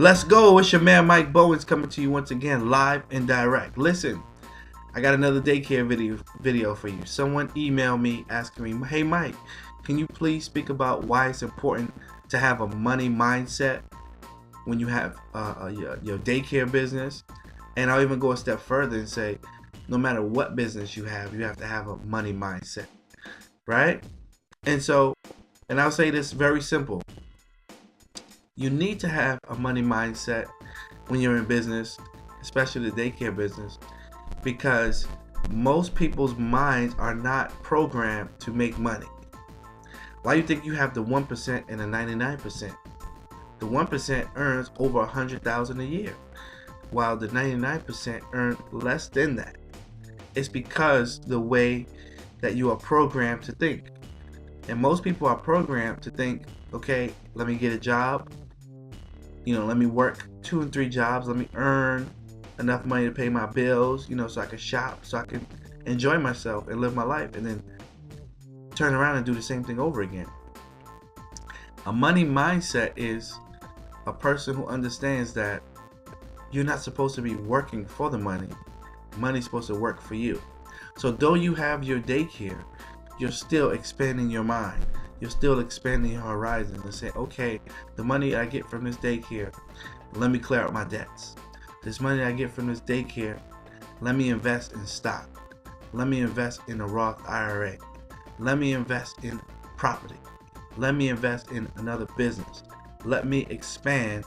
Let's go. It's your man Mike Bowens coming to you once again, live and direct. Listen, I got another daycare video for you. Someone emailed me asking me, hey Mike, can you please speak about why it's important to have a money mindset when you have your daycare business? And I'll even go a step further and say, no matter what business you have to have a money mindset, right? And I'll say this very simple. You need to have a money mindset when you're in business, especially the daycare business, because most people's minds are not programmed to make money. Why do you think you have the 1% and the 99%? The 1% earns over $100,000 a year, while the 99% earn less than that. It's because the way that you are programmed to think. And most people are programmed to think, okay, let me get a job, let me work 2 and 3 jobs, let me earn enough money to pay my bills, so I can shop, so I can enjoy myself and live my life, and then turn around and do the same thing over again. A money mindset is a person who understands that you're not supposed to be working for the money. Money's supposed to work for you. So though you have your daycare, you're still expanding your mind. You're still expanding your horizons and say, okay, the money I get from this daycare, let me clear out my debts. This money I get from this daycare, let me invest in stock. Let me invest in a Roth IRA. Let me invest in property. Let me invest in another business. Let me expand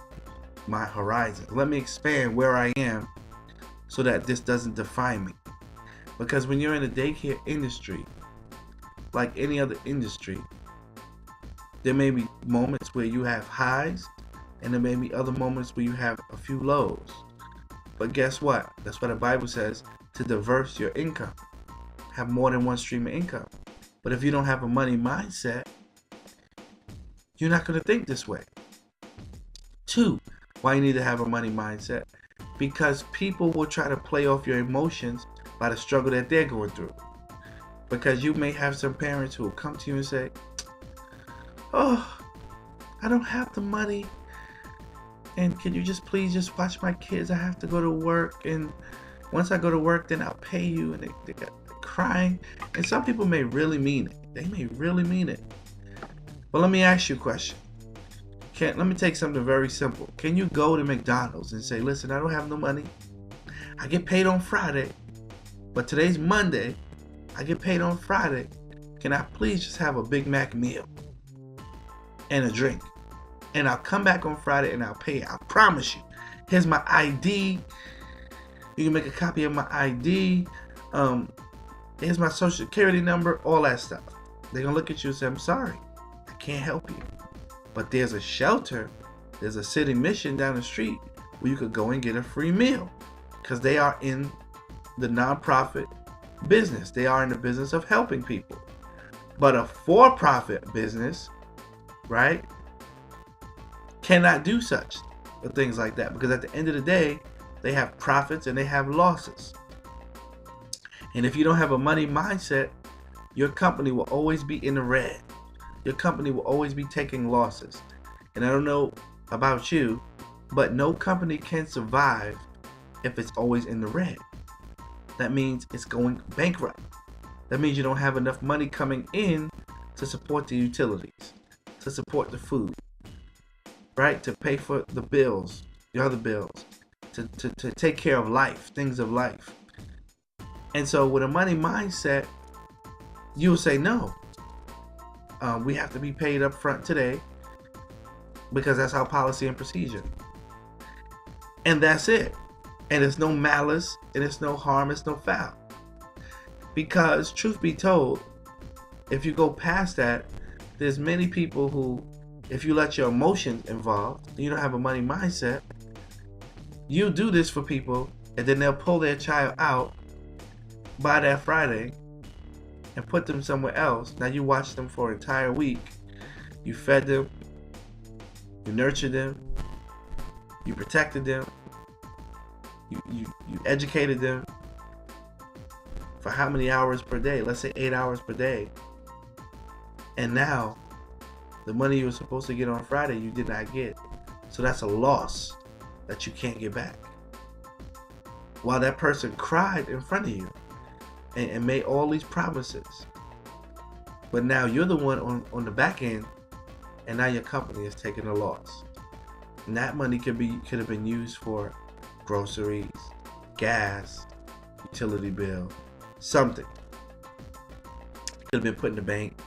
my horizon. Let me expand where I am so that this doesn't define me. Because when you're in the daycare industry, like any other industry, there may be moments where you have highs, and there may be other moments where you have a few lows. But guess what? That's what the Bible says, to diverse your income. Have more than one stream of income. But if you don't have a money mindset, you're not going to think this way. 2, why you need to have a money mindset? Because people will try to play off your emotions by the struggle that they're going through. Because you may have some parents who will come to you and say, oh, I don't have the money, and can you just please just watch my kids? I have to go to work, and once I go to work, then I'll pay you. And they got crying. And some people may really mean it. They may really mean it. But let me ask you a question. Let me take something very simple. Can you go to McDonald's and say, listen, I don't have no money. I get paid on Friday, but today's Monday. I get paid on Friday. Can I please just have a Big Mac meal and a drink? And I'll come back on Friday and I'll pay you. I promise you. Here's my ID. You can make a copy of my ID. Here's my social security number, all that stuff. They're going to look at you and say, I'm sorry, I can't help you. But there's a shelter, there's a city mission down the street where you could go and get a free meal, because they are in the nonprofit business. They are in the business of helping people. But a for-profit business, right, cannot do such things like that, because at the end of the day, they have profits and they have losses. And if you don't have a money mindset, your company will always be in the red. Your company will always be taking losses. And I don't know about you, but no company can survive if it's always in the red. That means it's going bankrupt. That means you don't have enough money coming in to support the utilities, to support the food, right? To pay for the bills, the other bills, to take care of life, things of life. And so with a money mindset, you will say, no, we have to be paid up front today, because that's our policy and procedure. And that's it. And it's no malice, and it's no harm, it's no foul. Because truth be told, if you go past that, there's many people who, if you let your emotions involved, you don't have a money mindset, you do this for people, and then they'll pull their child out by that Friday and put them somewhere else. Now you watch them for an entire week. You fed them, you nurtured them, you protected them, you educated them for how many hours per day? Let's say 8 hours per day. And now the money you were supposed to get on Friday, you did not get. So that's a loss. that you can't get back. While that person cried in front of you and made all these promises. But now you're the one on the back end, and now your company is taking a loss. And that money could have been used for groceries, gas, utility bill, something. Could have been put in the bank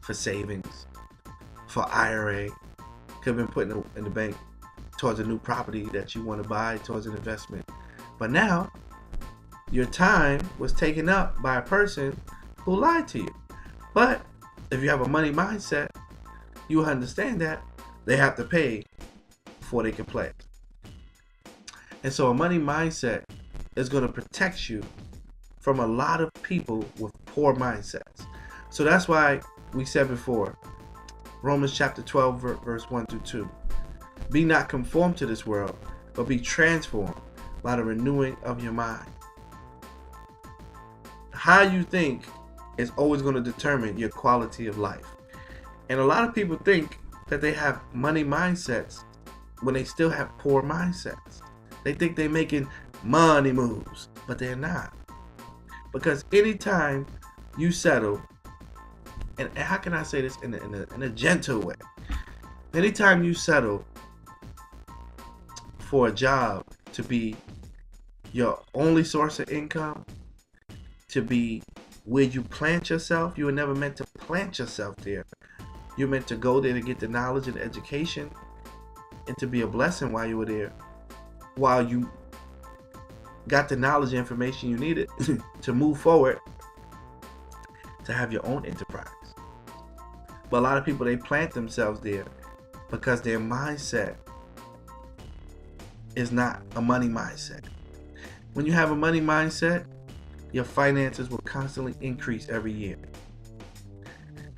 for savings, for IRA. Could have been put in the bank towards a new property that you want to buy, towards an investment. But now, your time was taken up by a person who lied to you. But if you have a money mindset, you understand that they have to pay before they can play. And so a money mindset is going to protect you from a lot of people with poor mindsets. So that's why we said before, Romans chapter 12, verse 1 through 2. Be not conformed to this world, but be transformed by the renewing of your mind. How you think is always going to determine your quality of life. And a lot of people think that they have money mindsets when they still have poor mindsets. They think they're making money moves, but they're not. Because anytime you settle, and how can I say this in a gentle way? Anytime you settle for a job to be your only source of income, to be where you plant yourself, you were never meant to plant yourself there. You're meant to go there to get the knowledge and education and to be a blessing while you were there. While you got the knowledge and information you needed to move forward, to have your own enterprise. But a lot of people, they plant themselves there because their mindset is not a money mindset. When you have a money mindset, your finances will constantly increase every year.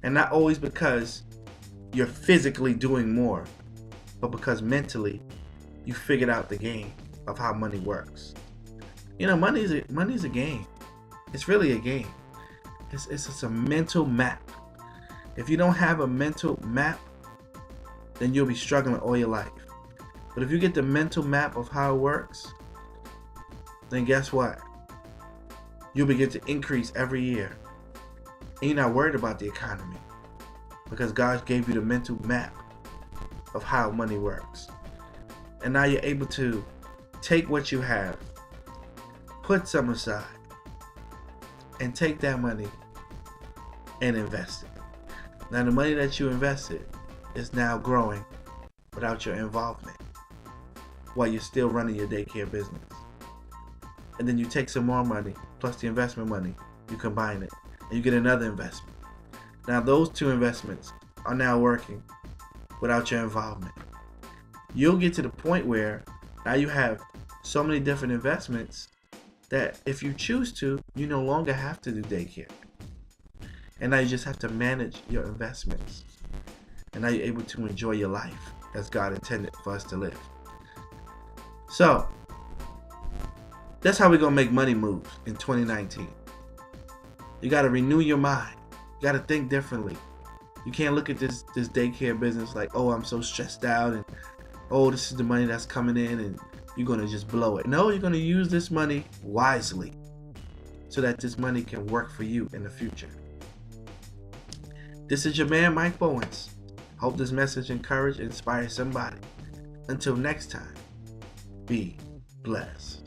And not always because you're physically doing more, but because mentally you figured out the game of how money works. You know, money is a game. It's really a game. It's a mental map. If you don't have a mental map, then you'll be struggling all your life. But if you get the mental map of how it works, then guess what? You'll begin to increase every year. And you're not worried about the economy because God gave you the mental map of how money works. And now you're able to take what you have, put some aside, and take that money and invest it. Now the money that you invested is now growing without your involvement while you're still running your daycare business. And then you take some more money plus the investment money, you combine it, and you get another investment. Now those two investments are now working without your involvement. You'll get to the point where now you have so many different investments that if you choose to, you no longer have to do daycare. And now you just have to manage your investments. And now you're able to enjoy your life as God intended for us to live. So, that's how we're going to make money moves in 2019. You got to renew your mind. You got to think differently. You can't look at this daycare business like, oh, I'm so stressed out, and oh, this is the money that's coming in, and you're going to just blow it. No, you're going to use this money wisely so that this money can work for you in the future. This is your man, Mike Bowens. Hope this message encourages and inspires somebody. Until next time, be blessed.